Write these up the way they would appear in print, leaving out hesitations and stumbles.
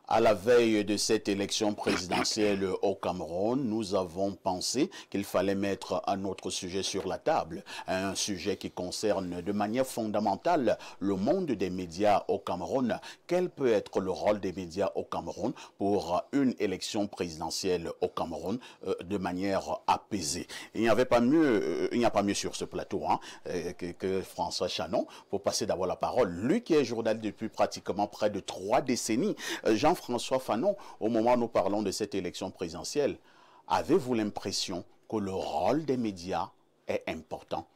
À la veille de cette élection présidentielle au Cameroun, nous avons pensé qu'il fallait mettre un autre sujet sur la table, un sujet qui concerne de manière fondamentale le monde des médias au Cameroun. Quel peut être le rôle des médias au Cameroun pour une élection présidentielle au Cameroun de manière apaisée? Il n'y a pas mieux sur ce plateau que François Chanon pour passer d'abord la parole. Lui qui est journaliste depuis pratiquement près de 3 décennies. Jean-François Fanon, au moment où nous parlons de cette élection présidentielle, avez-vous l'impression que le rôle des médias est important,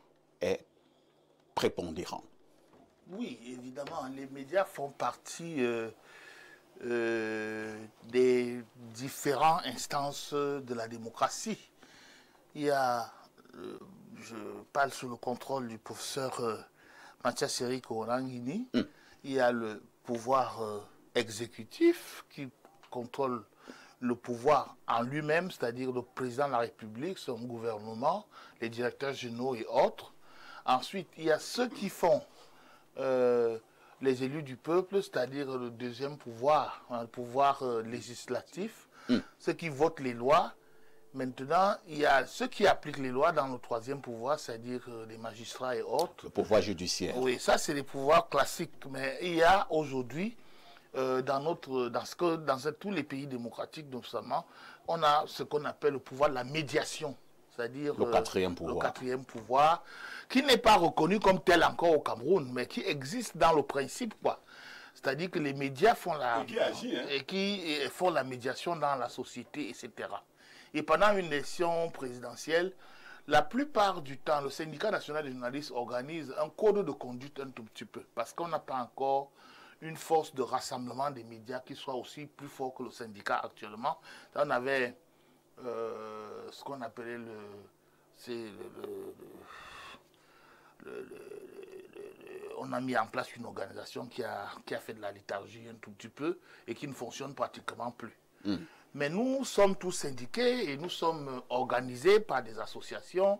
est prépondérant? Oui, évidemment, les médias font partie des différentes instances de la démocratie. Il y a, je parle sous le contrôle du professeur Mathias Eric Orangini, il y a le pouvoir exécutif qui contrôle le pouvoir en lui-même, c'est-à-dire le président de la République, son gouvernement, les directeurs généraux et autres. Ensuite, il y a ceux qui font les élus du peuple, c'est-à-dire le deuxième pouvoir, le pouvoir législatif, ceux qui votent les lois. Maintenant, il y a ceux qui appliquent les lois dans le troisième pouvoir, c'est-à-dire les magistrats et autres. Le pouvoir judiciaire. Oui, ça c'est les pouvoirs classiques. Mais il y a aujourd'hui, dans tous les pays démocratiques notamment, on a ce qu'on appelle le pouvoir de la médiation. C'est-à-dire le quatrième pouvoir. Le quatrième pouvoir, qui n'est pas reconnu comme tel encore au Cameroun, mais qui existe dans le principe, quoi. C'est-à-dire que les médias font font la médiation dans la société, etc. Et pendant une élection présidentielle, la plupart du temps, le syndicat national des journalistes organise un code de conduite un tout petit peu, parce qu'on n'a pas encore une force de rassemblement des médias qui soit aussi plus fort que le syndicat actuellement. On avait ce qu'on appelait on a mis en place une organisation qui a fait de la léthargie un tout petit peu et qui ne fonctionne pratiquement plus. Mais nous sommes tous syndiqués et nous sommes organisés par des associations.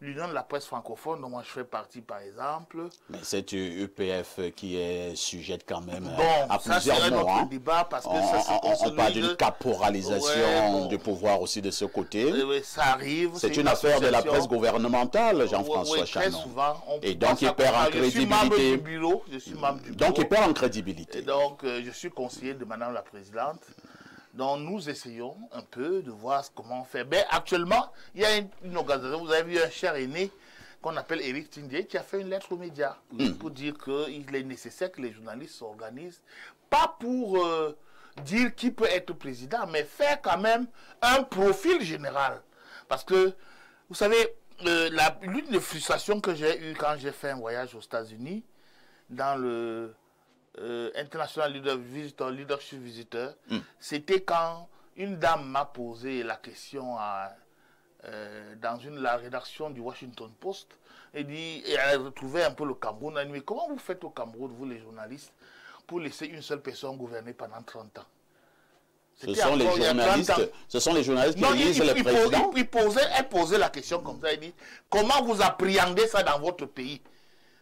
L'Union de la presse francophone, dont moi je fais partie par exemple. Mais c'est UPF qui est sujette quand même à plusieurs mots. Débat parce que on parle d'une caporalisation du pouvoir aussi de ce côté. Oui, ça arrive. C'est une affaire de la presse gouvernementale, Jean-François Chanon. Très souvent. Et donc il perd en crédibilité. Je suis membre du bureau. Donc il perd en crédibilité. Et donc je suis conseiller de Madame la Présidente. Donc nous essayons un peu de voir comment faire. Mais actuellement, il y a une organisation, vous avez vu un cher aîné qu'on appelle Eric Tindier qui a fait une lettre aux médias pour dire qu'il est nécessaire que les journalistes s'organisent, pas pour dire qui peut être président, mais faire quand même un profil général. Parce que, vous savez, l'une des frustrations que j'ai eues quand j'ai fait un voyage aux États-Unis, dans le International Leadership Visitor, c'était quand une dame m'a posé la question dans la rédaction du Washington Post et elle a retrouvé un peu le Cameroun. Elle dit, mais comment vous faites au Cameroun, vous les journalistes, pour laisser une seule personne gouverner pendant 30 ans? Ce sont les journalistes qui lisent les présidents. Elle posait la question comme ça, elle dit, comment vous appréhendez ça dans votre pays?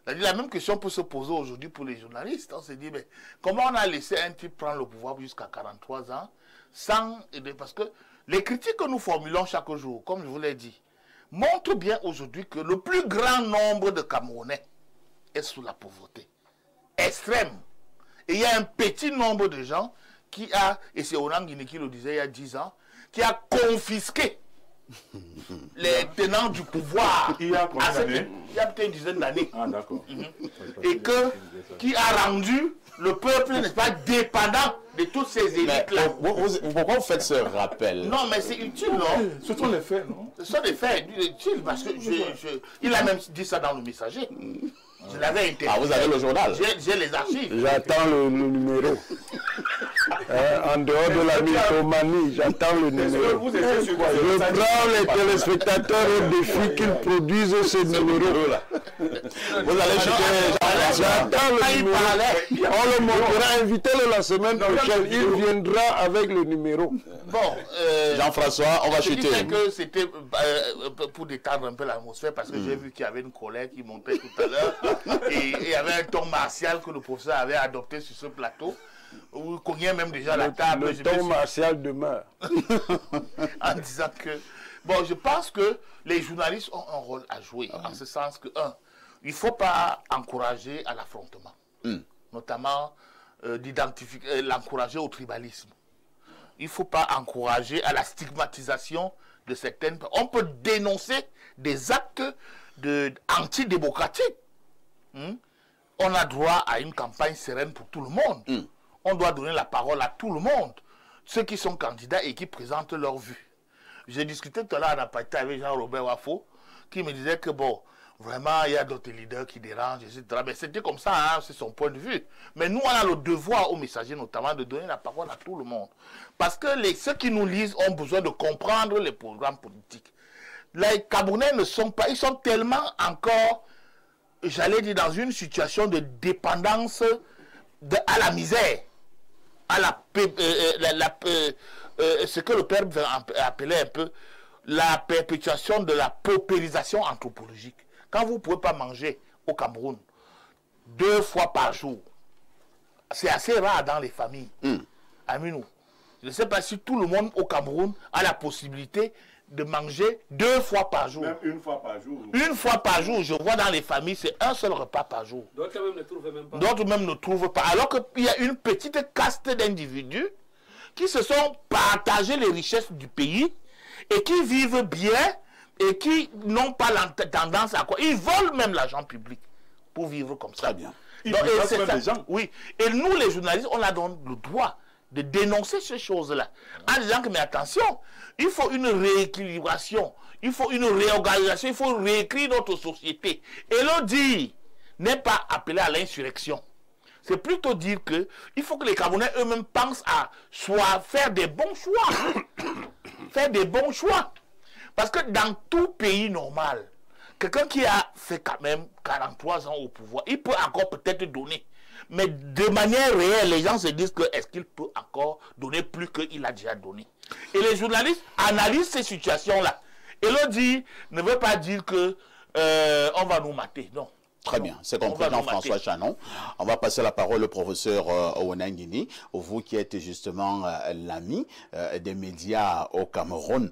La même question peut se poser aujourd'hui pour les journalistes. On se dit, mais comment on a laissé un type prendre le pouvoir jusqu'à 43 ans parce que les critiques que nous formulons chaque jour, comme je vous l'ai dit, montrent bien aujourd'hui que le plus grand nombre de Camerounais est sous la pauvreté extrême. Et il y a un petit nombre de gens qui et c'est Orang Guinée qui le disait il y a 10 ans, qui a confisqué les tenants du pouvoir il y a peut-être une dizaine d'années. Ah, d'accord. Et qui a rendu le peuple, n'est-ce pas, dépendant de toutes ces élites-là. Pourquoi vous faites ce rappel? Non, mais c'est utile, non? Ce sont les faits, non? Ce sont les faits, utiles, parce que il a même dit ça dans le messager. Je l'avais interviewé. Ah, vous avez le journal? J'ai les archives. J'attends le numéro. En dehors de la mythomanie, j'attends le numéro. Je prends les téléspectateurs au défi qu'ils produisent ce numéro-là. Vous allez jeter J'attends le numéro. On le montrera, invitez-le la semaine prochaine. Il viendra avec le numéro. Bon, Jean-François, on va chuter. Je que c'était pour détendre un peu l'atmosphère, parce que j'ai vu qu'il y avait une colère qui montait tout à l'heure. Et il y avait un ton martial que le professeur avait adopté sur ce plateau. vous cognez même déjà la table. Le ton martial demeure. En disant que... Bon, je pense que les journalistes ont un rôle à jouer, en ce sens que, il ne faut pas encourager à l'affrontement, notamment l'encourager au tribalisme. Il ne faut pas encourager à la stigmatisation de certaines... On peut dénoncer des actes antidémocratiques. On a droit à une campagne sereine pour tout le monde. On doit donner la parole à tout le monde. Ceux qui sont candidats et qui présentent leur vue. J'ai discuté tout à l'heure en aparté avec Jean-Robert Wafo, qui me disait que bon, vraiment, il y a d'autres leaders qui dérangent, etc. Mais c'était comme ça, hein, c'est son point de vue. Mais nous, on a le devoir aux messagers, notamment, de donner la parole à tout le monde. Parce que ceux qui nous lisent ont besoin de comprendre les programmes politiques. Les Camerounais ne sont pas, ils sont tellement encore, j'allais dire, dans une situation de dépendance à la misère, à ce que le père appelait un peu la perpétuation de la paupérisation anthropologique. Quand vous ne pouvez pas manger au Cameroun 2 fois par jour, c'est assez rare dans les familles. Aminou, je ne sais pas si tout le monde au Cameroun a la possibilité de manger 2 fois par jour. Même 1 fois par jour. 1 fois par jour, je vois dans les familles, c'est un seul repas par jour. D'autres même ne trouvent même pas. D'autres même ne trouvent pas. Alors qu'il y a une petite caste d'individus qui se sont partagés les richesses du pays et qui vivent bien et qui n'ont pas la tendance à quoi. Ils volent même l'argent public pour vivre comme ça. Très bien. Ils menacent même les gens. Oui. Et nous, les journalistes, on a donc le droit de dénoncer ces choses-là. En disant que, mais attention, il faut une rééquilibration, il faut une réorganisation, il faut réécrire notre société. Et le dire n'est pas appelé à l'insurrection. C'est plutôt dire que il faut que les Camerounais eux-mêmes pensent à faire des bons choix. Faire des bons choix. Parce que dans tout pays normal, quelqu'un qui a fait quand même 43 ans au pouvoir, il peut encore peut-être donner. Mais de manière réelle, les gens se disent que est-ce qu'il peut encore donner plus qu'il a déjà donné. Et les journalistes analysent ces situations-là. Et le dire ne veut pas dire que on va nous mater. Non. Très bien, c'est compris Jean-François Chanon. On va passer la parole au professeur Ouenangini, vous qui êtes justement l'ami des médias au Cameroun.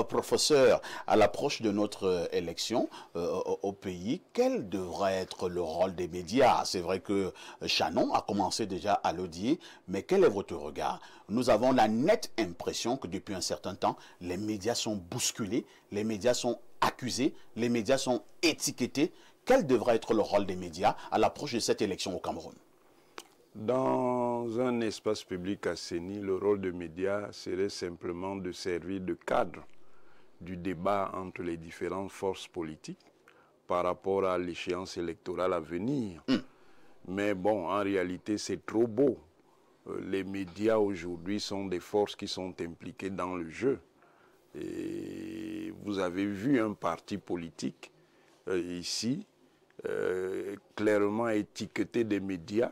Professeur, à l'approche de notre élection au pays, quel devrait être le rôle des médias? C'est vrai que Chanon a commencé déjà à le dire, mais quel est votre regard? Nous avons la nette impression que depuis un certain temps, les médias sont bousculés, les médias sont accusés, les médias sont étiquetés. Quel devrait être le rôle des médias à l'approche de cette élection au Cameroun? Dans un espace public assaini, le rôle des médias serait simplement de servir de cadre du débat entre les différentes forces politiques par rapport à l'échéance électorale à venir. Mais bon, en réalité, c'est trop beau. Les médias aujourd'hui sont des forces qui sont impliquées dans le jeu. Et vous avez vu un parti politique ici clairement étiqueter des médias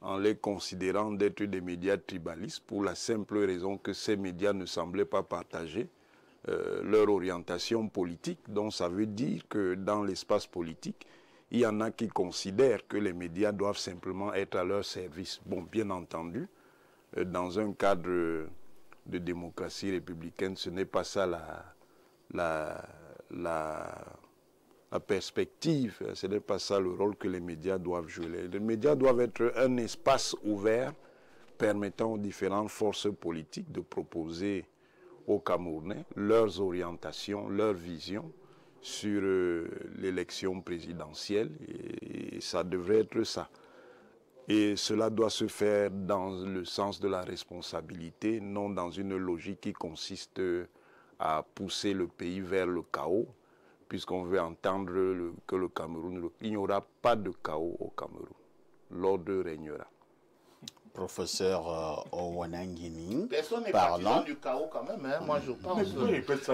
en les considérant d'être des médias tribalistes pour la simple raison que ces médias ne semblaient pas partager leur orientation politique. Donc ça veut dire que dans l'espace politique, il y en a qui considèrent que les médias doivent simplement être à leur service. Bon, bien entendu, dans un cadre de démocratie républicaine, ce n'est pas ça la perspective, ce n'est pas ça le rôle que les médias doivent jouer. Les médias doivent être un espace ouvert permettant aux différentes forces politiques de proposer aux Camerounais leurs orientations, leurs visions sur l'élection présidentielle, et ça devrait être ça. Et cela doit se faire dans le sens de la responsabilité, non dans une logique qui consiste à pousser le pays vers le chaos, puisqu'on veut entendre que le Cameroun, il n'y aura pas de chaos au Cameroun. L'ordre régnera. Professeur Ouenangini, personne n'est partisan du chaos quand même, hein. Moi je pense.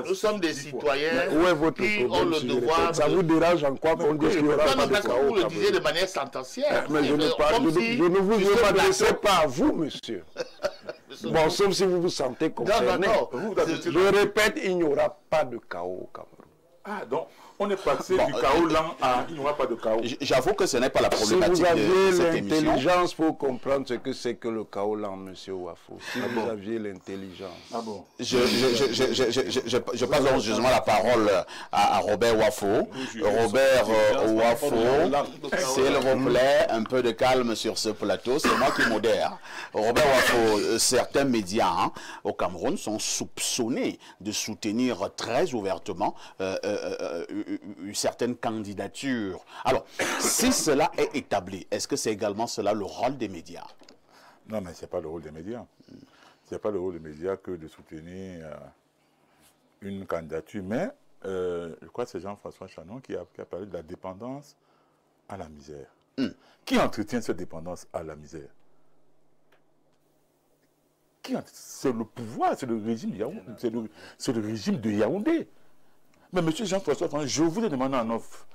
Nous sommes des citoyens qui ont le devoir. Ça vous dérange en quoi qu'on dise qu'il n'y aura pas de chaos? Vous le disiez de manière sentencielle. Mais je ne vous m'adressais pas à vous, monsieur. Bon, sauf si vous vous sentez concerné. Non. Je répète, il n'y aura pas de chaos au Cameroun. Ah, donc, on est passé du chaos lent à il n'y aura pas de chaos. J'avoue que ce n'est pas la problématique si vous aviez de cette émission. l'intelligence pour comprendre ce que c'est que le chaos lent, monsieur Wafo, si vous aviez l'intelligence. Ah bon? Je passe donc justement la parole à Robert Wafo. Robert Wafo, s'il vous plaît, un peu de calme sur ce plateau, c'est moi qui modère. Robert Wafo, certains médias au Cameroun sont soupçonnés de soutenir très ouvertement certaines candidatures. Alors, si cela est établi, est-ce que c'est également cela le rôle des médias? Non, mais ce n'est pas le rôle des médias. Ce n'est pas le rôle des médias que de soutenir une candidature. Mais je crois que c'est Jean-François Chanon qui a parlé de la dépendance à la misère. Qui entretient cette dépendance à la misère? C'est le pouvoir, c'est le régime Yaoundé, c'est le régime de Yaoundé. Mais monsieur Jean-François, je vous ai demandé en offre,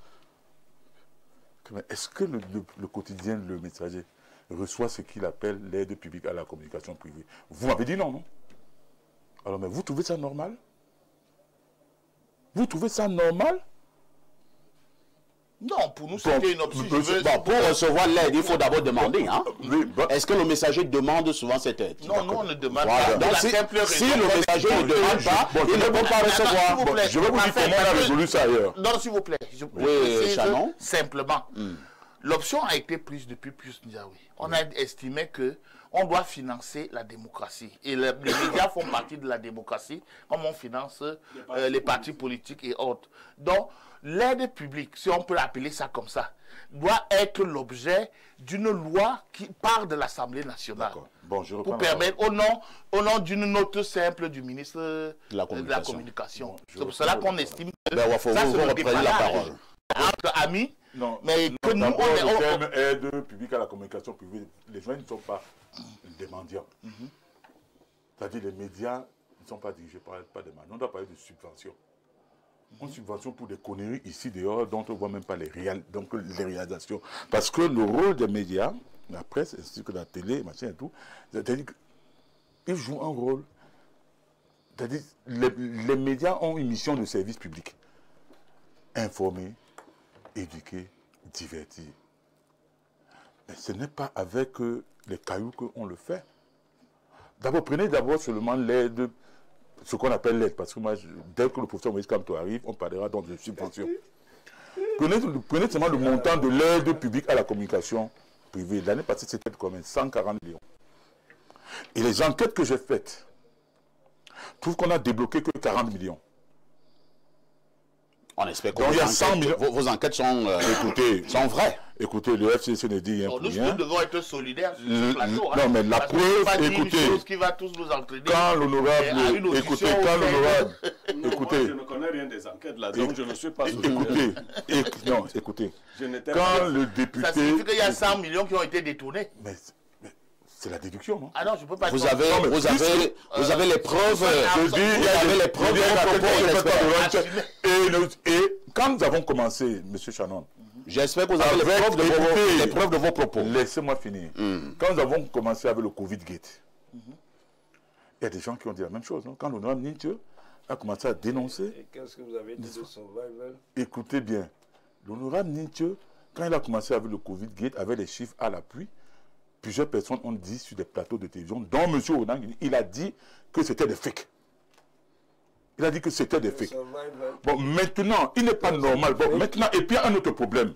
est-ce que le quotidien, le Messager, reçoit ce qu'il appelle l'aide publique à la communication privée? Vous m'avez dit non, non? Alors, mais vous trouvez ça normal? Vous trouvez ça normal? Non, pour nous, c'était une option. Pour recevoir l'aide, il faut d'abord demander. Est-ce que le Messager demande souvent cette aide? Non, nous, on ne demande pas. Donc, si le Messager ne demande pas, il ne peut pas recevoir. Je vais vous dire comment on a résolu ça ailleurs. Non, s'il vous plaît. Oui, Chanon. Simplement. L'option a été prise depuis plus Ndiaoui. On a estimé que on doit financer la démocratie. Et les médias font partie de la démocratie, comme on finance les partis politiques et autres. Donc, l'aide publique, si on peut l'appeler ça comme ça, doit être l'objet d'une loi qui part de l'Assemblée nationale. Bon, pour permettre, au nom d'une note simple du ministre de la Communication. C'est pour cela qu'on estime que ça, c'est le dépannage entre amis. Non, mais que nous, le terme aide publique à la communication privée, les gens ne sont pas demandiens. C'est-à-dire les médias ne sont pas dirigés par des mandats. On doit parler de subventions. Une subvention pour des conneries ici dehors dont on ne voit même pas les réalisations. Parce que le rôle des médias, la presse, ainsi que la télé, machin et tout, c'est-à-dire qu'ils jouent un rôle. C'est-à-dire les médias ont une mission de service public. Informer, éduquer, divertir. Mais ce n'est pas avec les cailloux qu'on le fait. D'abord, prenez d'abord seulement l'aide, ce qu'on appelle l'aide, parce que moi, dès que le professeur Moïse Kamto arrive, on parlera donc de subvention. Prenez seulement le montant de l'aide publique à la communication privée. L'année passée, c'était combien? 140 millions. Et les enquêtes que j'ai faites trouvent qu'on a débloqué que 40 millions. On espère que vos enquêtes sont, sont vraies. Écoutez, le FCC ne dit rien pour rien. Nous devons être solidaires sur ce plateau. Non, mais la preuve, écoutez, qui va tous nous entraîner. Quand l'honorable, écoutez, écoutez, je ne connais rien des enquêtes là, donc je ne suis pas écoutez, quand le député... Ça signifie qu'il y a 100 millions qui ont été détournés. Mais c'est la déduction, non? Ah non, je ne peux pas... Vous avez les preuves. Je dis, il y avait les preuves et quand nous avons commencé, M. Chanon, j'espère que vous avez les preuves de vos propos. Laissez-moi finir. Quand nous avons commencé avec le Covid-Gate, il y a des gens qui ont dit la même chose. Non? Quand l'honorable Ninthieu a commencé à dénoncer... Et qu'est-ce que vous avez dit de Survival? Écoutez bien, l'honorable Ninthieu, quand il a commencé avec le Covid-Gate, avec les chiffres à l'appui, plusieurs personnes ont dit sur des plateaux de télévision, dont M. Onang, il a dit que c'était des fakes. Il a dit que c'était des fakes. Bon, maintenant, il n'est pas normal. Bon, maintenant, et puis il y a un autre problème.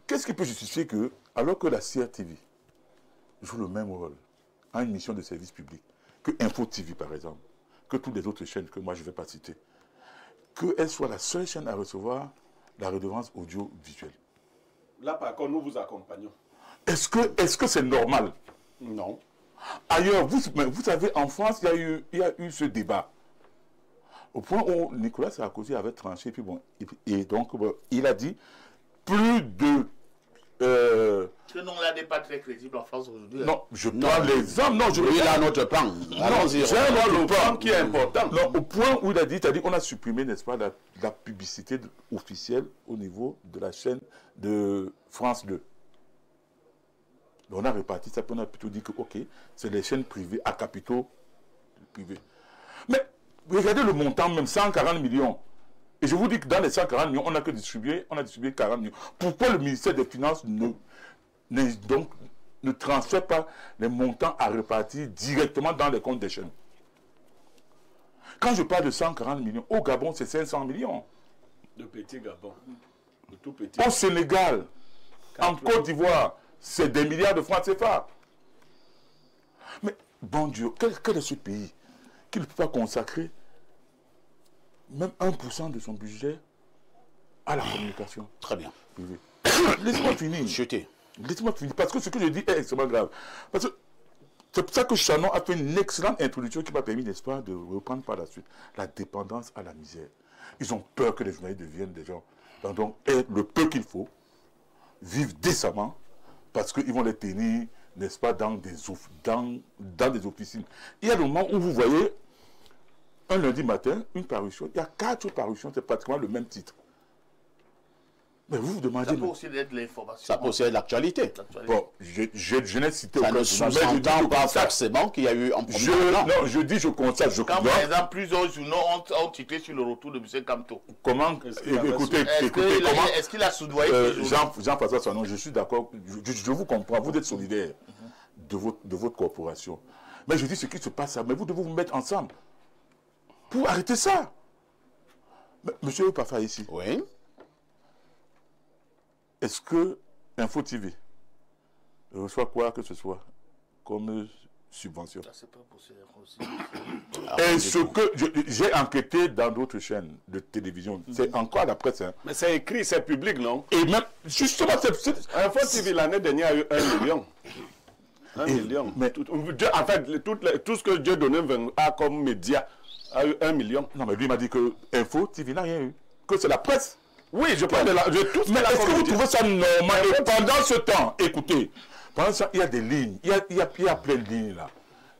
Qu'est-ce qui peut justifier que, alors que la CRTV joue le même rôle, a une mission de service public, que Info TV par exemple, que toutes les autres chaînes que moi je ne vais pas citer, qu'elle soit la seule chaîne à recevoir la redevance audiovisuelle? Là, par contre, nous vous accompagnons. Est-ce que c'est normal? Non. Ailleurs, vous savez, en France, il y a eu ce débat. Au point où Nicolas Sarkozy avait tranché, puis bon, et donc, bon, il a dit plus de... Ce nom-là n'est pas très crédible en France aujourd'hui. Non, je prends l'exemple. Non, il a notre plan. Non, c'est le plan qui est important. Non, au point où il a dit, c'est-à-dire qu'on a supprimé, n'est-ce pas, la publicité officielle au niveau de la chaîne de France 2. On a réparti ça, puis on a plutôt dit que, ok, c'est les chaînes privées à capitaux privés. Mais regardez le montant, même 140 millions. Et je vous dis que dans les 140 millions, on a distribué 40 millions. Pourquoi le ministère des Finances ne transfère pas les montants à repartir directement dans les comptes des chaînes? Quand je parle de 140 millions, au Gabon, c'est 500 millions. De petit Gabon. De tout petit. Au Sénégal, en Côte d'Ivoire, c'est des milliards de francs CFA. Mais, bon Dieu, quel est ce pays qui ne peut pas consacrer même 1% de son budget à la communication? Très bien. Laissez-moi finir. Jeté. Laissez-moi finir, parce que ce que je dis est extrêmement grave. Parce que c'est pour ça que Chanon a fait une excellente introduction qui m'a permis, n'est-ce pas, de reprendre par la suite la dépendance à la misère. Ils ont peur que les journalistes deviennent des gens, donc, le peu qu'il faut, vivent décemment, parce qu'ils vont les tenir, n'est-ce pas, dans des officines. Il y a le moment où vous voyez, un lundi matin, une parution, il y a 4 parutions, c'est pratiquement le même titre. Mais vous vous demandez... Ça peut aussi être de l'information. Ça peut aussi être l'actualité. Bon, je n'ai cité ça ne sous-entend pas forcément qu'il y a eu un problème. Non, je dis, je constate. Quand par exemple, plusieurs journaux ont titré sur le retour de M. Kamto. Comment? Écoutez, est-ce qu'il a soudoyé Jean-François Sanon, je suis d'accord, je vous comprends, vous êtes solidaire de votre corporation. Mais je dis ce qui se passe, mais vous devez vous mettre ensemble pour arrêter ça. Monsieur Pafa ici. Oui. Est-ce que Info TV reçoit quoi que ce soit comme subvention? C'est pas possible aussi. Est-ce que j'ai enquêté dans d'autres chaînes de télévision? C'est encore la presse. Hein. Mais c'est écrit, c'est public, non? Et même, justement, Info TV, l'année dernière, a eu 1 million. 1 million. Mais, en fait, tout ce que Dieu donnait comme média a eu 1 million. Non, mais lui m'a dit que Info TV n'a rien eu. Que c'est la presse. Oui, je parle de tout. Mais est-ce que vous trouvez ça normal? Et pendant ce temps, écoutez, pendant ça, il y a des lignes. Il y a plein de lignes là.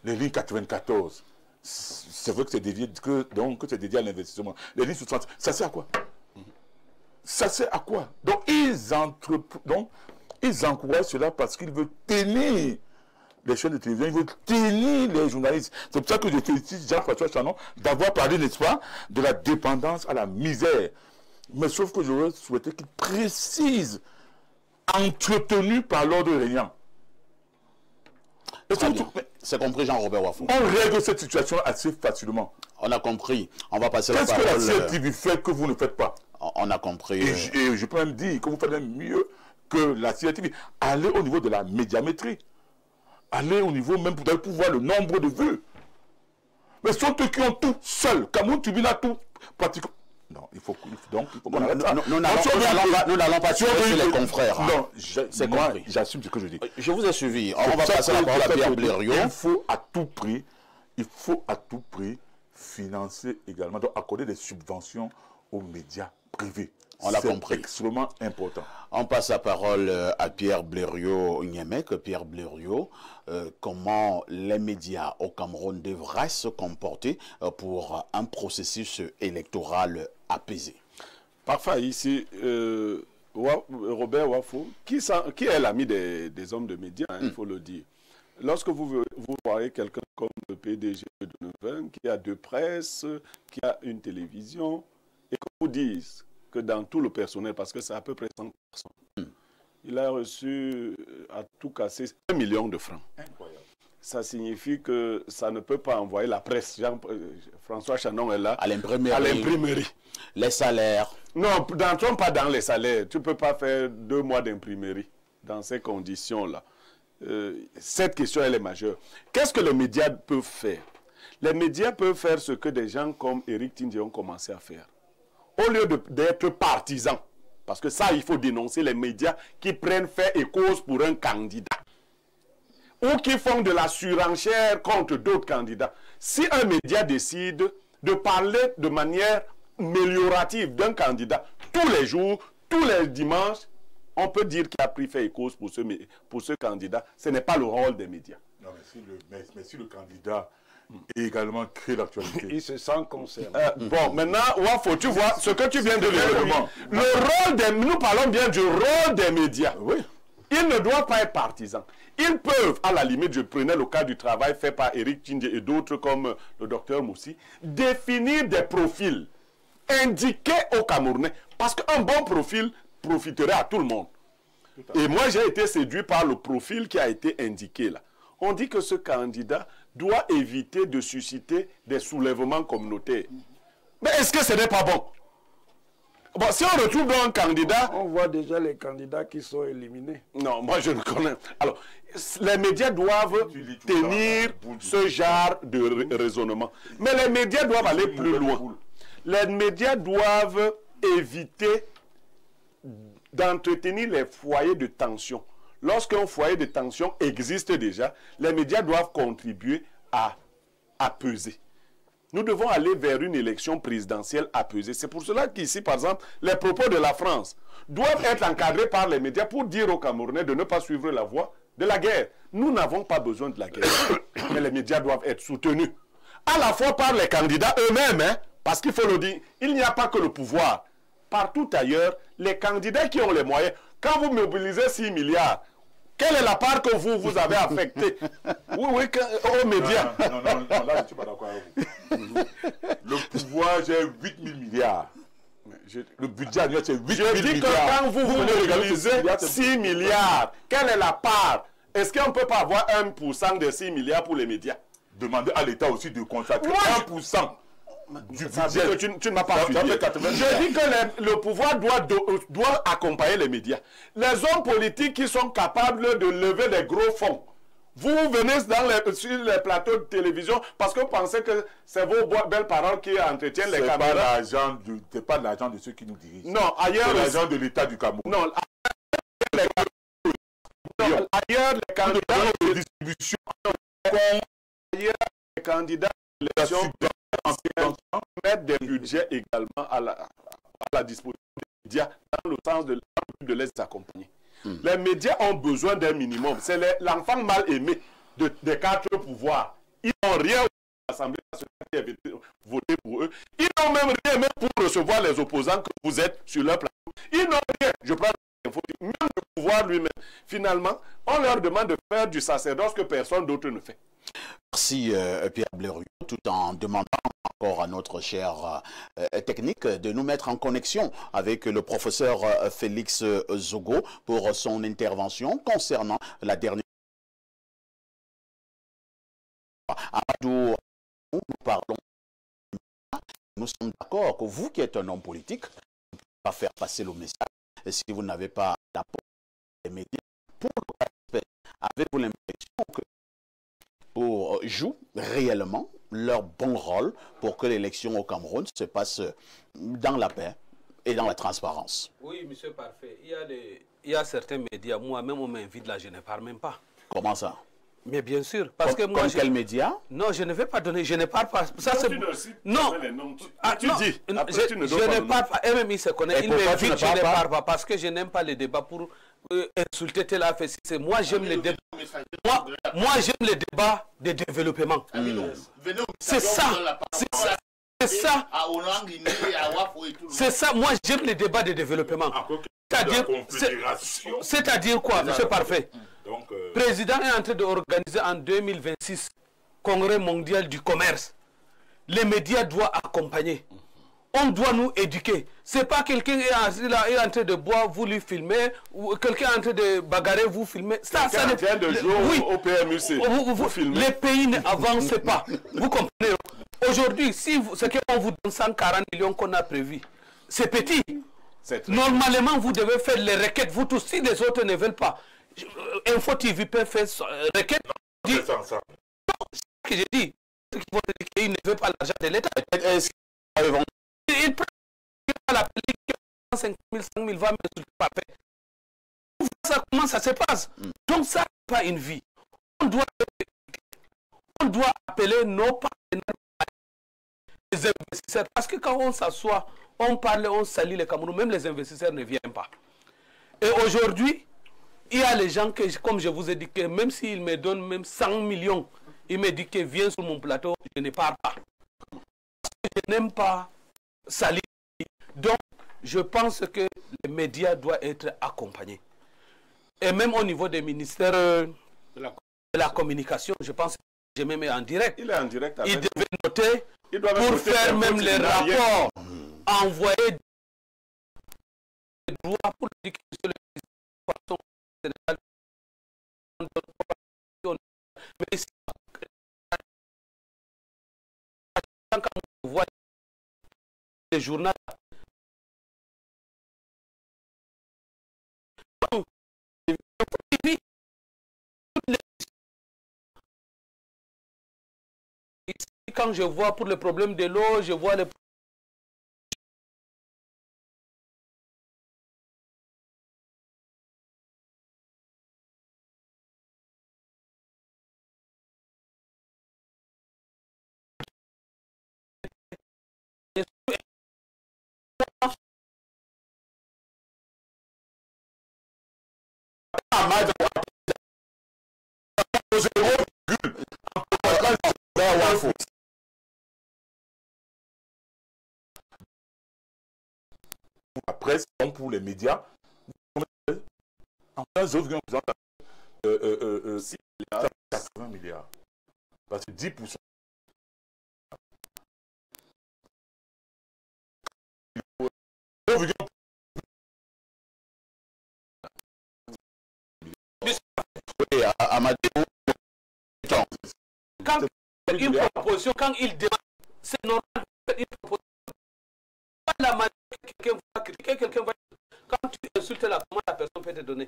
Les lignes 94. C'est vrai que c'est dédié, à l'investissement. Les lignes 60, ça sert à quoi? Ça sert à quoi? Donc, ils encouragent cela parce qu'ils veulent tenir les chaînes de télévision, ils veulent tenir les journalistes. C'est pour ça que je félicite Jean-François Chanon d'avoir parlé, n'est-ce pas, de la dépendance à la misère. Mais sauf que j'aurais souhaité qu'il précise entretenu par l'ordre régnant. C'est compris, Jean-Robert Wafou. On règle cette situation assez facilement. On a compris. On va passer la parole. Qu'est-ce que la CRTV fait que vous ne faites pas? On a compris. Et je peux même dire que vous faites même mieux que la CRTV. Allez au niveau de la médiamétrie. Allez au niveau même pour voir le nombre de vues. Mais sont eux qui ont tout seuls. Cameroun Tribune a tout pratiquement. Non, il faut qu'on arrête ça. Nous n'allons pas tuer les confrères. Non, moi, j'assume ce que je dis. Je vous ai suivi. On va passer la parole à Pierre Blériot. Il faut à tout prix financer également, donc accorder des subventions aux médias privés. On l'a compris. C'est extrêmement important. On passe la parole à Pierre Blériot-Niemek. Pierre Blériot, comment les médias au Cameroun devraient se comporter pour un processus électoral apaisé? Parfois, ici, Robert Wafou, qui est l'ami des hommes de médias, hein, il faut le dire. Lorsque vous voyez quelqu'un comme le PDG de Nevin, qui a 2 presses, qui a une télévision, et qu'on vous dise que dans tout le personnel, parce que c'est à peu près 100 personnes, il a reçu à tout casser 1 million de francs. Incroyable. Ça signifie que ça ne peut pas envoyer la presse. François Chanon est là. À l'imprimerie. Les salaires. Non, n'entrons pas dans les salaires. Tu ne peux pas faire 2 mois d'imprimerie dans ces conditions-là. Cette question, elle est majeure. Qu'est-ce que les médias peuvent faire? Les médias peuvent faire ce que des gens comme Éric Tindjé ont commencé à faire. Au lieu d'être partisans, parce que ça, il faut dénoncer les médias qui prennent fait et cause pour un candidat, ou qui font de la surenchère contre d'autres candidats. Si un média décide de parler de manière améliorative d'un candidat tous les jours, tous les dimanches, on peut dire qu'il a pris fait et cause pour ce candidat. Ce n'est pas le rôle des médias. Non, mais si le candidat également crée l'actualité. Il se sent concerné. Bon, maintenant, Wafo, tu vois ce que tu viens de dire. Nous parlons bien du rôle des médias. Oui. Ils ne doivent pas être partisans. Ils peuvent, à la limite, je prenais le cas du travail fait par Éric Tindjé et d'autres comme le docteur Moussi, définir des profils indiquer aux Camerounais. Parce qu'un bon profil profiterait à tout le monde. Et moi, j'ai été séduit par le profil qui a été indiqué là. On dit que ce candidat doit éviter de susciter des soulèvements communautaires. Mais est-ce que ce n'est pas bon? Bon, si on retrouve dans un candidat... On voit déjà les candidats qui sont éliminés. Non, moi je ne connais... Alors, les médias doivent tenir ce genre de raisonnement. Mais les médias doivent aller plus loin. Les médias doivent éviter d'entretenir les foyers de tension. Lorsqu'un foyer de tension existe déjà, les médias doivent contribuer à peser. Nous devons aller vers une élection présidentielle apaisée. C'est pour cela qu'ici, par exemple, les propos de la France doivent être encadrés par les médias pour dire aux Camerounais de ne pas suivre la voie de la guerre. Nous n'avons pas besoin de la guerre, mais les médias doivent être soutenus. À la fois par les candidats eux-mêmes, hein, parce qu'il faut le dire, il n'y a pas que le pouvoir. Partout ailleurs, les candidats qui ont les moyens, quand vous mobilisez 6 milliards, quelle est la part que vous avez affectée aux médias? Non, là, je ne suis pas d'accord avec vous. Le pouvoir, j'ai 8 000 milliards. Le budget annuel, c'est 8 000 milliards. Je dis que quand vous mobilisez 6 milliards, quelle est la part? Est-ce qu'on ne peut pas avoir 1% de 6 milliards pour les médias? Demandez à l'État aussi de consacrer 1% du budget. Tu ne m'as pas suivi. Je dis que le pouvoir doit accompagner les médias. Les hommes politiques qui sont capables de lever des gros fonds. Vous venez sur les plateaux de télévision parce que vous pensez que c'est vos belles paroles qui entretiennent les caméras. Ce n'est pas l'argent de ceux qui nous dirigent. Non, ailleurs. C'est l'argent de l'État du Cameroun. Non, ailleurs, les candidats de distribution. Ailleurs, les candidats de l'élection mettre des budgets également à la disposition des médias dans le sens de les accompagner. Les médias ont besoin d'un minimum. C'est l'enfant mal aimé des 4 pouvoirs. Ils n'ont rien à l'Assemblée nationale qui avait voté pour eux. Ils n'ont même rien même pour recevoir les opposants que vous êtes sur leur plateau. Ils n'ont rien. Je prends l'info. Même le pouvoir lui-même. Finalement, on leur demande de faire du sacerdoce que personne d'autre ne fait. Merci Pierre Blériot, tout en demandant encore à notre cher technique de nous mettre en connexion avec le professeur Félix Zogo pour son intervention concernant la dernière. Amadou, nous parlons. Nous sommes d'accord que vous qui êtes un homme politique, vous ne pouvez pas faire passer le message si vous n'avez pas d'apport des médias pour le respect. Avez-vous l'impression que jouent réellement leur bon rôle pour que l'élection au Cameroun se passe dans la paix et dans la transparence? Oui, monsieur Parfait. Il y a certains médias, moi-même, on m'invite là, je ne parle même pas. Comment ça? Mais bien sûr. Parce que moi, comme quel média? Non, je ne vais pas donner, je ne parle pas. Ça, c'est... Non, tu dis. Après, tu ne je ne parle pas. Et même il se connaît. Il m'invite, je ne parle pas. Parce que je n'aime pas les débats pour insulter tel affaire. Moi, j'aime les débats. Moi, j'aime les débats de développement. C'est ça. C'est ça. C'est ça. Moi, j'aime les débats de développement. C'est-à-dire quoi, monsieur Parfait? Le président est en train d'organiser en 2026 Congrès mondial du commerce. Les médias doivent accompagner. On doit nous éduquer. Ce n'est pas quelqu'un qui est en train de boire, vous lui filmez, ou quelqu'un est en train de bagarrer, vous filmez. Ça n'est pas de jouer au PMUC. Vous filmez. Les pays n'avancent pas. Vous comprenez? Aujourd'hui, si ce qu'on vous donne 140 millions qu'on a prévu, c'est petit. Normalement, vous devez faire les requêtes. Vous tous, si les autres ne veulent pas. Info TV peut faire requête. Non, c'est ce que j'ai dit. Ils ne veulent pas l'argent de l'État. Ils prennent la pellicule 5 000, 5 000, 20 000 sur le papier. Comment ça se passe? Donc ça, n'est pas une vie. On doit appeler nos partenaires, les investisseurs. Parce que quand on s'assoit, on parle, on salit les Camerounais, même les investisseurs ne viennent pas. Et aujourd'hui, il y a les gens que, comme je vous ai dit, que même s'ils me donnent même 100 millions, ils me disent que viens sur mon plateau, je ne pars pas. Parce que je n'aime pas salir. Donc, je pense que les médias doivent être accompagnés. Et même au niveau des ministères de la communication, je pense que je me mets en direct. Il est en direct. Ils devaient noter pour faire même les rapports. envoyer des droits pour dire que monsieur le président Sénégal, mais ici, quand on voit les journaux, quand je vois pour le problème de l'eau, je vois les Après, donc pour les médias, en 15 autres, 80 milliards. Parce que 10%. Quand une proposition, quand il demande, c'est normal de faire une proposition. Pas la manière que quelqu'un va critiquer, quelqu'un va. Quand tu insultes là, comment la personne peut te donner?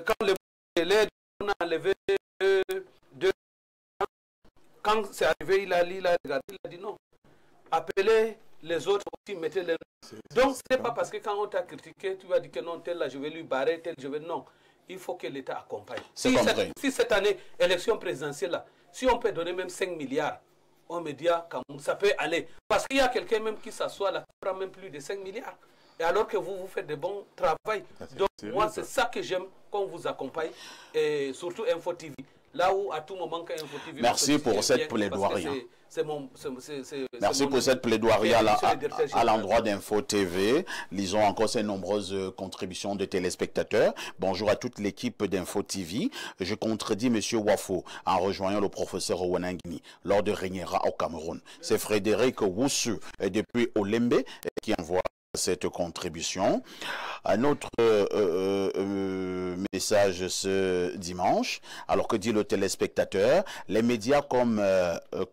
Quand le l'aide, on a enlevé deux. Quand c'est arrivé, il a regardé, il a dit non. Appelez les autres aussi, mettez les. Donc, ce n'est pas parce que quand on t'a critiqué, tu vas dire que non, tel là, je vais lui barrer, tel, je vais. Non. Il faut que l'État accompagne. Si cette année, élection présidentielle, là, si on peut donner même 5 milliards aux médias, ça peut aller. Parce qu'il y a quelqu'un même qui s'assoit là, qui prend même plus de 5 milliards. Et alors que vous faites de bons travail. Donc, moi, c'est ça que j'aime, qu'on vous accompagne. Et surtout Info TV. Là où, à tout moment, quand Info TV... Merci pour cette plaidoirie. Merci pour cette plaidoirie à l'endroit d'Info TV. Lisons encore ces nombreuses contributions de téléspectateurs. Bonjour à toute l'équipe d'Info TV. Je contredis M. Wafo en rejoignant le professeur Ouanangini lors de Reniera au Cameroun. C'est Frédéric Woussou depuis Olembe qui envoie cette contribution. Un autre message ce dimanche. Alors que dit le téléspectateur? Les médias comme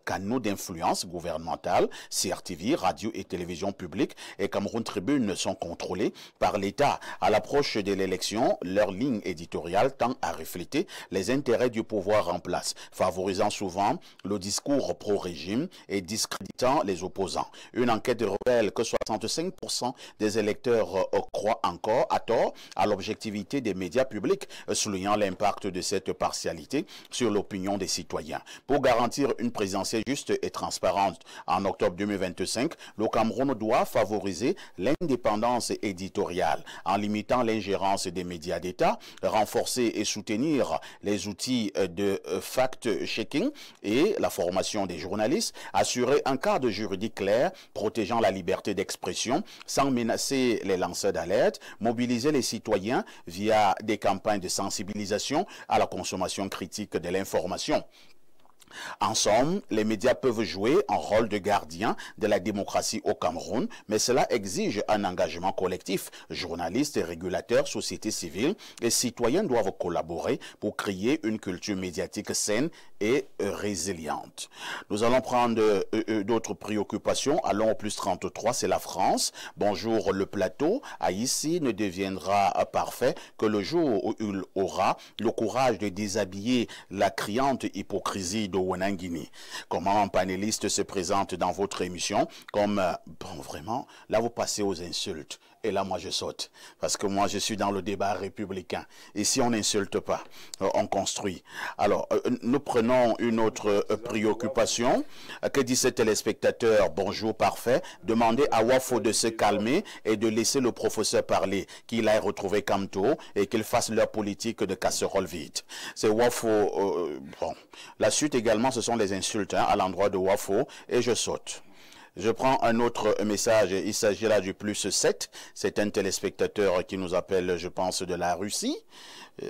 canaux d'influence gouvernementale, CRTV, radio et télévision publique et Cameroun Tribune sont contrôlés par l'État. À l'approche de l'élection, leur ligne éditoriale tend à refléter les intérêts du pouvoir en place, favorisant souvent le discours pro-régime et discréditant les opposants. Une enquête révèle que 65% des électeurs croient encore à tort à l'objectivité des médias publics, soulignant l'impact de cette partialité sur l'opinion des citoyens. Pour garantir une présidentielle juste et transparente en octobre 2025, le Cameroun doit favoriser l'indépendance éditoriale en limitant l'ingérence des médias d'État, renforcer et soutenir les outils de fact-checking et la formation des journalistes, assurer un cadre juridique clair protégeant la liberté d'expression sans menacer les lanceurs d'alerte, mobiliser les citoyens via des campagnes de sensibilisation à la consommation critique de l'information. En somme, les médias peuvent jouer un rôle de gardien de la démocratie au Cameroun, mais cela exige un engagement collectif. Journalistes, régulateurs, société civile et citoyens doivent collaborer pour créer une culture médiatique saine et résiliente. Nous allons prendre d'autres préoccupations. Allons au plus 33, c'est la France. Bonjour le plateau. Haïti ne deviendra parfait que le jour où il aura le courage de déshabiller la criante hypocrisie de Ouanangini. Comment un panéliste se présente dans votre émission comme, bon vraiment, là vous passez aux insultes. Et là, moi, je saute. Parce que moi, je suis dans le débat républicain. Ici, on n'insulte pas. On construit. Alors, nous prenons une autre préoccupation. Que dit ce téléspectateur? Bonjour, parfait. Demandez à Wafo de se calmer et de laisser le professeur parler. Qu'il aille retrouver Kamto et qu'il fasse leur politique de casserole vide. C'est Wafo. Bon. La suite également, ce sont les insultes à l'endroit de Wafo. Et je saute. Je prends un autre message. Il s'agit là du +7. C'est un téléspectateur qui nous appelle, je pense, de la Russie.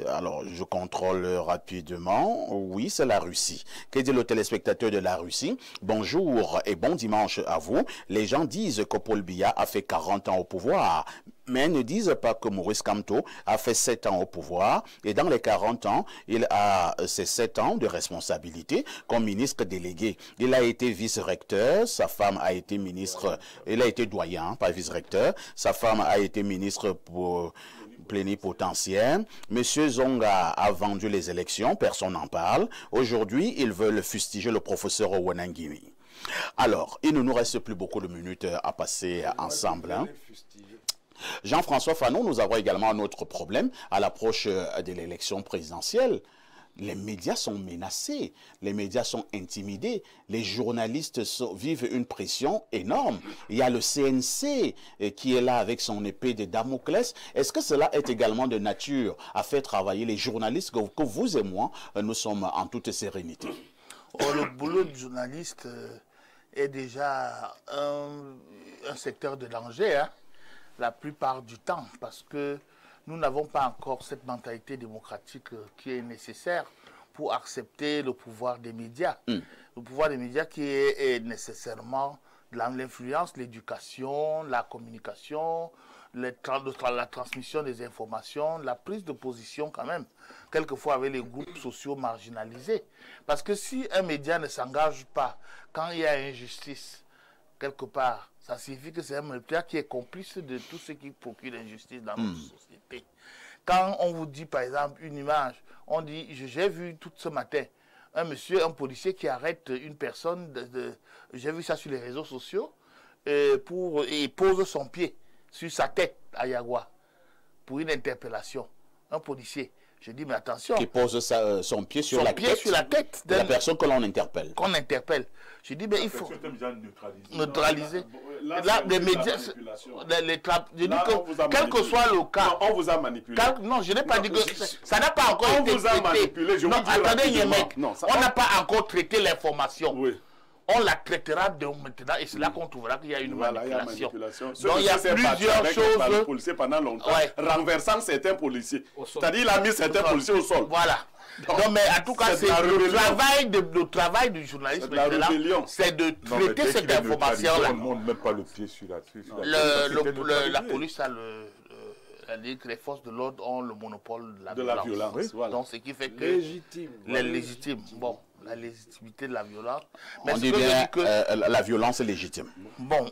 Alors, je contrôle rapidement. Oui, c'est la Russie. Que dit le téléspectateur de la Russie? Bonjour et bon dimanche à vous. Les gens disent que Paul Biya a fait 40 ans au pouvoir, mais ne disent pas que Maurice Kamto a fait 7 ans au pouvoir. Et dans les 40 ans, il a ses 7 ans de responsabilité comme ministre délégué. Il a été vice-recteur, sa femme a été ministre, il a été doyen, pas vice-recteur. Sa femme a été ministre pour plénipotentiaire. Monsieur Zonga a vendu les élections, personne n'en parle. Aujourd'hui, ils veulent fustiger le professeur Owenangimi. Alors, il ne nous reste plus beaucoup de minutes à passer ensemble. Hein. Jean-François Fanon, nous avons également un autre problème à l'approche de l'élection présidentielle. Les médias sont menacés, les médias sont intimidés, les journalistes vivent une pression énorme. Il y a le CNC qui est là avec son épée de Damoclès. Est-ce que cela est également de nature à faire travailler les journalistes que vous et moi, nous sommes en toute sérénité? Le boulot du journaliste est déjà un secteur de danger, hein, la plupart du temps, parce que nous n'avons pas encore cette mentalité démocratique qui est nécessaire pour accepter le pouvoir des médias. Le pouvoir des médias qui est nécessairement l'influence, l'éducation, la communication, la transmission des informations, la prise de position quand même, quelquefois avec les groupes sociaux marginalisés. Parce que si un média ne s'engage pas quand il y a injustice, quelque part, ça signifie que c'est un média qui est complice de tout ce qui procure l'injustice dans notre société. Quand on vous dit, par exemple, une image, on dit, j'ai vu tout ce matin, un policier qui arrête une personne, j'ai vu ça sur les réseaux sociaux, et pose son pied sur sa tête à Yagua pour une interpellation. Un policier. Je dis, mais attention. Qui pose son pied sur la tête de la personne que l'on interpelle. Qu'on interpelle. Je dis, mais il faut neutraliser. Là, les médias, je dis que, quel que soit le cas. Non, on vous a manipulé. Non, je n'ai pas dit que ça n'a pas encore été traité. On vous a manipulé. Non, attendez, Yemek. On n'a pas encore traité l'information. Oui. On la traitera de maintenant et c'est là qu'on trouvera qu'il y a une manipulation. Donc il y a plusieurs choses. Policiers pendant longtemps, renversant certains policiers. C'est-à-dire il a mis certains policiers au sol. Voilà. Non, mais en tout cas, c'est le travail du journaliste, c'est de traiter cette information-là. On ne monte même pas le pied sur la police a les forces de l'ordre ont le monopole de la violence. Oui. Voilà. Donc, ce qui fait que... Les légitimes. Bon, la légitimité de la violence. Mais on dit bien que la violence est légitime. Bon.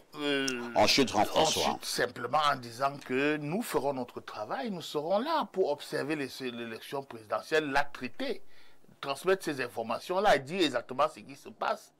On chute Jean-François. On chute simplement en disant que nous ferons notre travail. Nous serons là pour observer l'élection présidentielle, la traiter, transmettre ces informations-là et dire exactement ce qui se passe.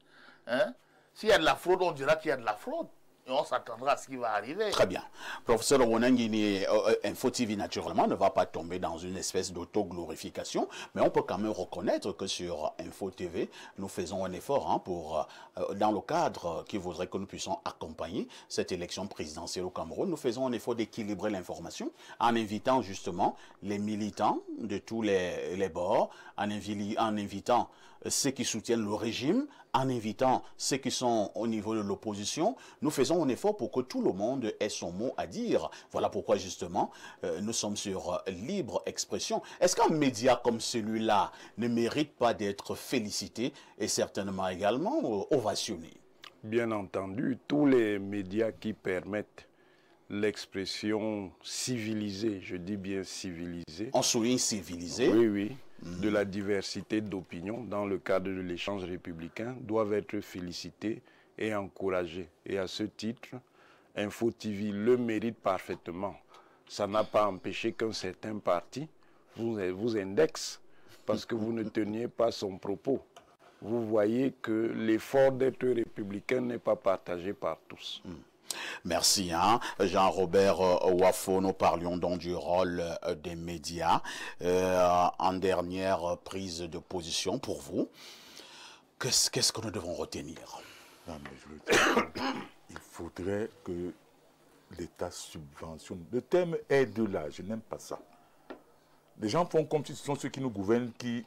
Hein? S'il y a de la fraude, on dira qu'il y a de la fraude. Et on s'attendra à ce qui va arriver. Très bien. Professeur Owenangimi, Info TV, naturellement, ne va pas tomber dans une espèce d'auto-glorification, mais on peut quand même reconnaître que sur Info TV, nous faisons un effort pour, dans le cadre qui voudrait que nous puissions accompagner cette élection présidentielle au Cameroun, nous faisons un effort d'équilibrer l'information en invitant justement les militants de tous les bords, en invitant ceux qui soutiennent le régime, en invitant ceux qui sont au niveau de l'opposition. Nous faisons un effort pour que tout le monde ait son mot à dire. Voilà pourquoi justement nous sommes sur libre expression. Est-ce qu'un média comme celui-là ne mérite pas d'être félicité et certainement également ovationné? Bien entendu, tous les médias qui permettent l'expression civilisée, je dis bien civilisée. On souligne civilisé. Oui, oui. De la diversité d'opinions dans le cadre de l'échange républicain doivent être félicités et encouragés. Et à ce titre, Info TV le mérite parfaitement. Ça n'a pas empêché qu'un certain parti vous indexe parce que vous ne teniez pas son propos. Vous voyez que l'effort d'être républicain n'est pas partagé par tous. Merci, Jean-Robert Wafo. Nous parlions donc du rôle des médias. En dernière prise de position pour vous, qu'est-ce que nous devons retenir? Non, mais je le dis, il faudrait que l'État subventionne. Le terme aide là, je n'aime pas ça. Les gens font comme si ce sont ceux qui nous gouvernent qui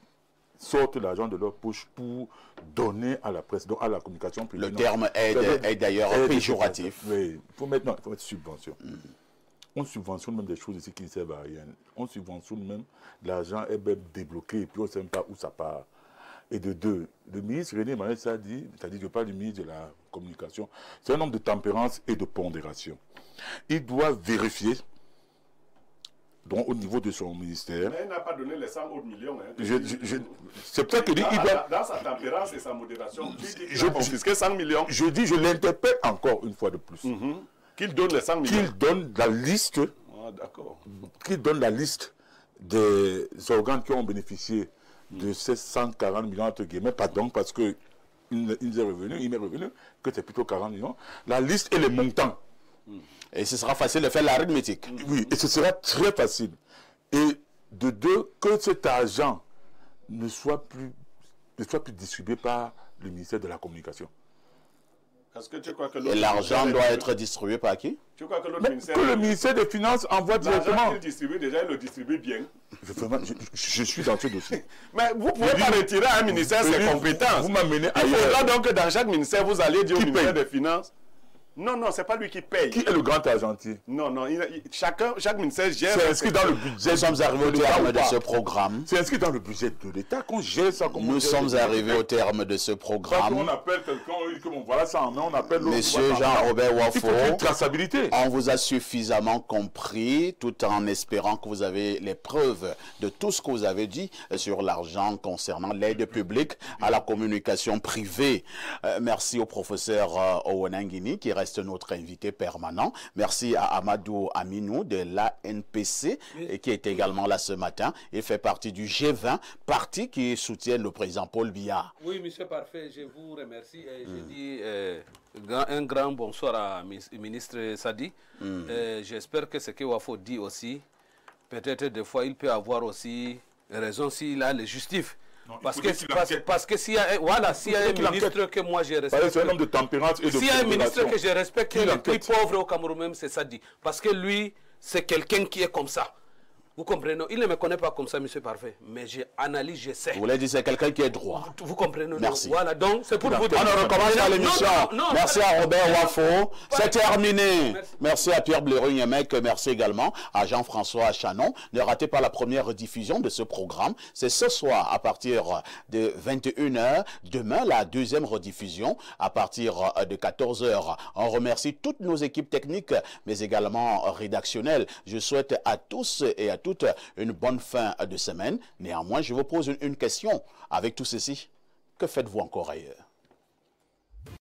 sortent l'argent de leur poche pour donner à la presse, donc à la communication privée. Le terme est d'ailleurs péjoratif. Oui, il faut mettre subvention. On subventionne même des choses ici qui ne servent à rien. On subventionne même, l'argent est même débloqué et puis on ne sait même pas où ça part. Et de deux, le ministre René Manessa a dit, c'est-à-dire je parle du ministre de la communication, c'est un homme de tempérance et de pondération. Il doit vérifier, donc au niveau de son ministère. Mais il n'a pas donné les 100 autres millions. Hein, c'est peut-être que il doit... Dans sa tempérance et sa modération, il a confisqué 100 millions. Je dis, je l'interpelle encore une fois de plus. Qu'il donne les 100 millions. Qu'il donne la liste. Ah, d'accord. Qu'il donne la liste des organes qui ont bénéficié de ces 140 millions, entre guillemets, pardon, parce qu'il m'est revenu que c'est plutôt 40 millions. La liste et les montants. Et ce sera facile de faire l'arithmétique. Oui, et ce sera très facile. Et de deux, que cet argent ne soit plus distribué par le ministère de la Communication. Est-ce que tu crois que l'argent doit être distribué par qui? Tu crois que le ministère des Finances envoie directement. L'argent qu'il distribue, déjà, il le distribue bien. Je suis dans ce dossier. Mais vous ne pouvez pas retirer à un ministère ses compétences. Vous m'amenez ailleurs. Il faudra donc que dans chaque ministère, vous alliez dire au ministère des Finances. Non, non, c'est pas lui qui paye. Qui est le grand argentier? Non, non, chaque ministère gère. C'est inscrit dans le budget. Nous sommes arrivés au terme de ce programme. C'est inscrit dans le budget de l'État qu'on gère ça. Nous sommes arrivés au terme de ce programme. On appelle quelqu'un, voilà ça en main, on appelle l'autre. Monsieur Jean-Robert Wafo, il faut une traçabilité. On vous a suffisamment compris, tout en espérant que vous avez les preuves de tout ce que vous avez dit sur l'argent concernant l'aide publique à la communication privée. Merci au professeur Owenangini qui reste notre invité permanent. Merci à Amadou Aminou de l'ANPC qui est également là ce matin. Il fait partie du G20, parti qui soutient le président Paul Biya. Oui, monsieur Parfait, je vous remercie. Et je dis un grand bonsoir à ministre Sadi. J'espère que ce que Wafo dit aussi, peut-être des fois il peut avoir aussi raison s'il a le justif. Parce que s'il y a, s'il y a un ministre que moi je respecte, c'est un homme de tempérance et de s'il y a un ministre que je respecte, qui est le plus pauvre au Cameroun même, c'est Sadi. Parce que lui, c'est quelqu'un qui est comme ça. Vous comprenez? Il ne me connaît pas comme ça, monsieur Parfait. Mais j'analyse, je sais. Vous voulez dire c'est quelqu'un qui est droit. Vous comprenez? Merci. Voilà, donc c'est pour vous dire. On recommence à l'émission. Merci à Robert Wafo. C'est terminé. Merci à Pierre Blérou-Niemek. Merci également à Jean-François Chanon. Ne ratez pas la première rediffusion de ce programme. C'est ce soir à partir de 21 h. Demain, la deuxième rediffusion à partir de 14 h. On remercie toutes nos équipes techniques, mais également rédactionnelles. Je souhaite à tous et à toutes une bonne fin de semaine. Néanmoins, je vous pose une question. Avec tout ceci, que faites-vous encore ailleurs?